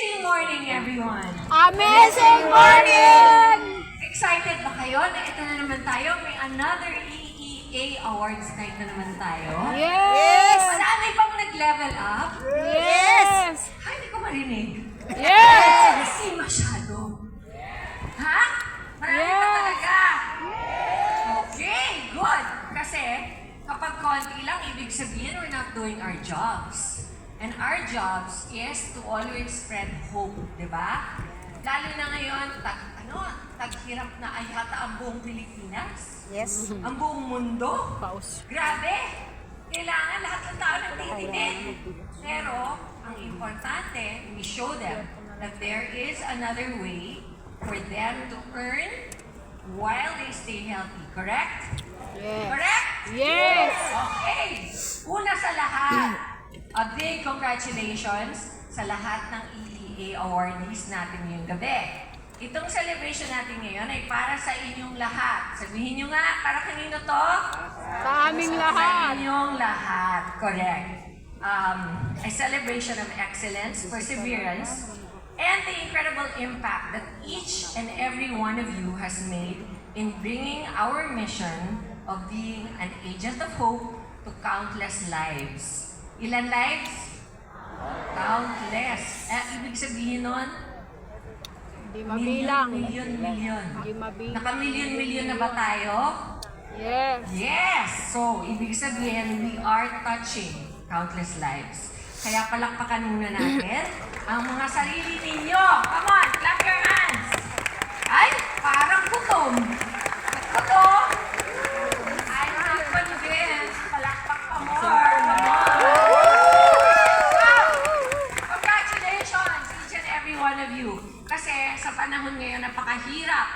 Amazing morning, everyone! Amazing morning! Excited ba kayo na ito na naman tayo? May another EEA Awards night na naman tayo. Yes! Marami pang nag-level up. Yes! Ay, hindi ko marinig. Yes! Kasi masyado. Ha? Marami pa Yes! talaga. Okay, good. Kasi kapag konti lang, ibig sabihin we're not doing our jobs. And our jobs is to always spread hope, di ba? Lalo na ngayon, taghirap na ay hata ang buong Pilipinas. Yes. Ang buong mundo. Paus. Grabe! Kailangan lahat ng tao nagtitinig. Pero, ang importante, we show them that there is another way for them to earn while they stay healthy. Correct? Yes. Correct? Yes! Okay! Una sa lahat, a big congratulations sa lahat ng EEA awardees natin ngayong gabi. Itong celebration natin ngayon ay para sa inyong lahat. Sabihin nyo nga, para kanino to? Sa aming Sa lahat. inyong lahat. Correct. A celebration of excellence, perseverance, and the incredible impact that each and every one of you has made in bringing our mission of being an agent of hope to countless lives. Ilan lives? Countless. Ibig sabihin nun, Hindi mabilang. Milyon. Hindi mabilang. Naka-milyon na ba tayo? Yes. Yes! So, ibig sabihin, we are touching countless lives. Kaya palakpakan muna natin ang mga sarili ninyo. Come on, clap your hands! Ay, parang gutom. Gutom? I'm not convinced. Palakpak pa more. Come on. Wow! Congratulations, each and every one of you. Kasi sa panahon ngayon, napakahirap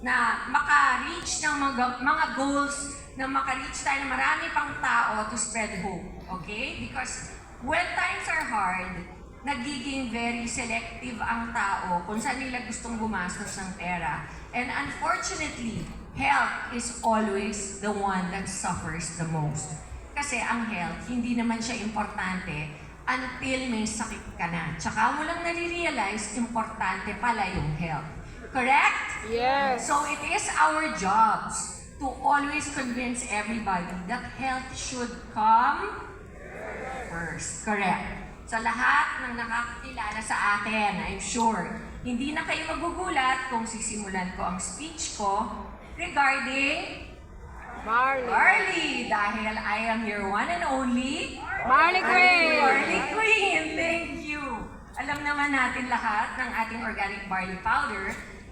na maka-reach ng mga goals, na maka-reach tayo ng marami pang tao to spread hope. Okay? Because when times are hard, nagiging very selective ang tao kung saan nila gustong gumastos ng pera. And unfortunately, health is always the one that suffers the most. Kasi ang health, hindi naman siya importante until may sakit ka na. Tsaka mo lang nare-realize, importante pala yung health. Correct? Yes. So it is our jobs to always convince everybody that health should come first. Correct. Sa lahat ng nakakakilala sa atin, I'm sure, hindi na kayo magugulat kung sisimulan ko ang speech ko regarding Marley. Barley, dahil I am your one and only Marley Queen. Barley Queen. Thank you. Alam naman natin lahat ng ating organic barley powder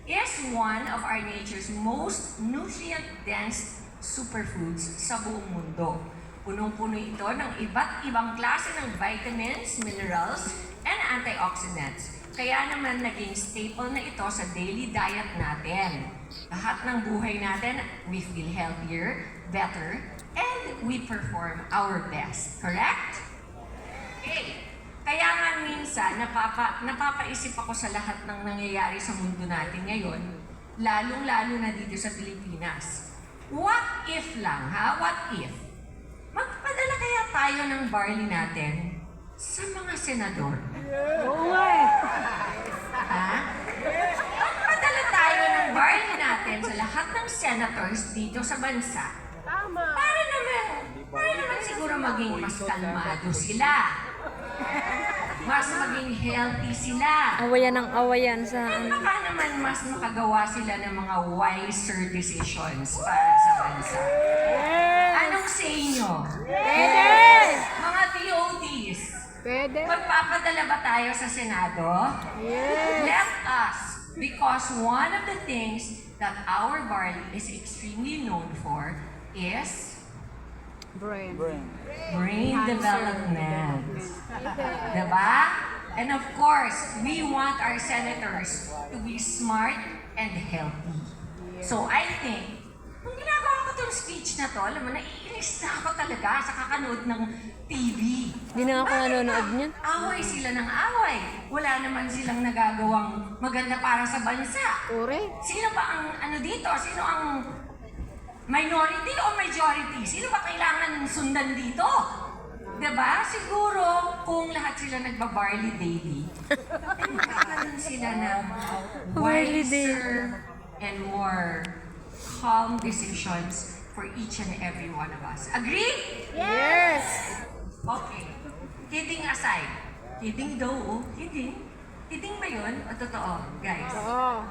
is one of our nature's most nutrient-dense superfoods sa buong mundo. Punong-puno ito ng iba't ibang klase ng vitamins, minerals, and antioxidants. Kaya naman naging staple na ito sa daily diet natin. Lahat ng buhay natin, we feel healthier, better, and we perform our best. Correct? Okay. Kaya nga minsan, napapaisip ako sa lahat ng nangyayari sa mundo natin ngayon, lalong-lalo na dito sa Pilipinas. What if lang, ha? What if? Magpadala kaya tayo ng barley natin sa mga senador? Oo nga eh. Ha? Magpadala tayo ng barley natin sa lahat ng senators dito sa bansa. Tama. Para naman siguro maging mas kalmado sila. Mas maging healthy sila. Awayan ng awayan sa At baka naman mas makagawa sila ng mga wiser decisions para sa bansa. Yes. Anong say nyo? Pwede. Mga DODs, Pwede. magpapadala ba tayo sa Senado? Yes. Let us, because one of the things that our barley is extremely known for is Brain. brain development. Diba? And of course, we want our senators to be smart and healthy. So I think, kung ginagawa ko itong speech na to, alam mo, naiinis na ako talaga sa kakanood ng TV. Hindi na ako nanonood niyan. Away sila ng away. Wala naman silang nagagawang maganda para sa bansa. Correct. Sino ba ang dito? Sino ang minority o majority? Sino ba kailangan sundan dito? Diba? Siguro, kung lahat sila nagbabarley daily, sila ng Really wiser and more calm decisions for each and every one of us. Agree? Yes. Okay. Kidding aside. Kidding daw, oh. Kidding. Kidding ba yun? O totoo, guys? Oo.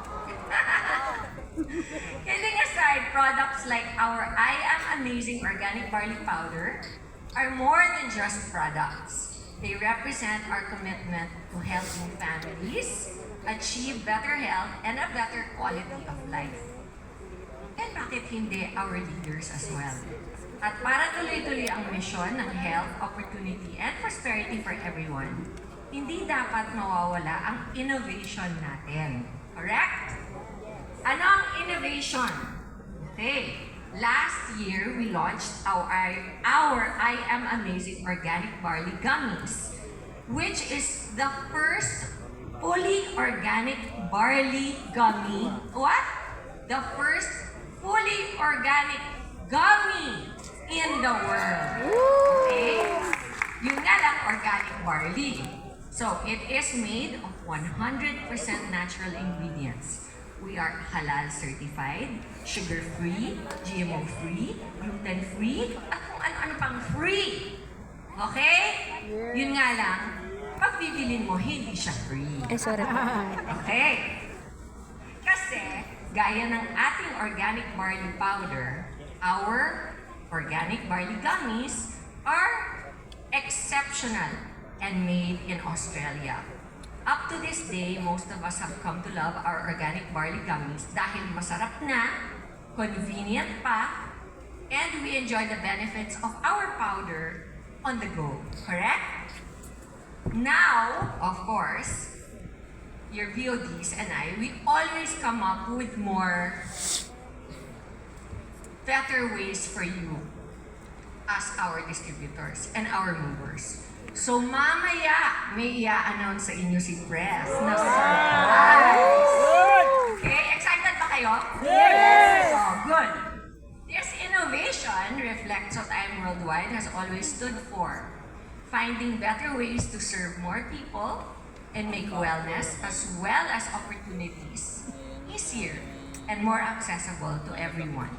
Kidding aside, products like our I Am Amazing Organic Barley Powder are more than just products. They represent our commitment to helping families achieve better health and a better quality of life. And bakit hindi our leaders as well? At para tuloy-tuloy ang misyon ng health, opportunity, and prosperity for everyone, hindi dapat mawawala ang innovation natin. Correct? Ano ang innovation? Okay. Last year, we launched our I Am Amazing Organic Barley Gummies, which is the first fully organic barley gummy. What? The first fully organic gummy in the world. Okay? Yun nga lang, organic barley. So, it is made of 100% natural ingredients. We are halal certified, sugar-free, GMO-free, gluten-free, at kung ano-ano pang free. Okay? Yun nga lang, pag bibilin mo, hindi siya free. Ay, sorry po. Okay? Kasi, gaya ng ating organic barley powder, our organic barley gummies are exceptional and made in Australia. Up to this day, most of us have come to love our organic barley gummies dahil masarap na, convenient pa, and we enjoy the benefits of our powder on the go. Correct? Now, of course, your VODs and I, we always come up with more better ways for you as our distributors and our movers. So mamaya, may i-announce sa inyo si Press na surprise! Okay, excited ba kayo? Yes! Oh, good. This innovation reflects what I'm Worldwide has always stood for. Finding better ways to serve more people and make wellness as well as opportunities easier and more accessible to everyone.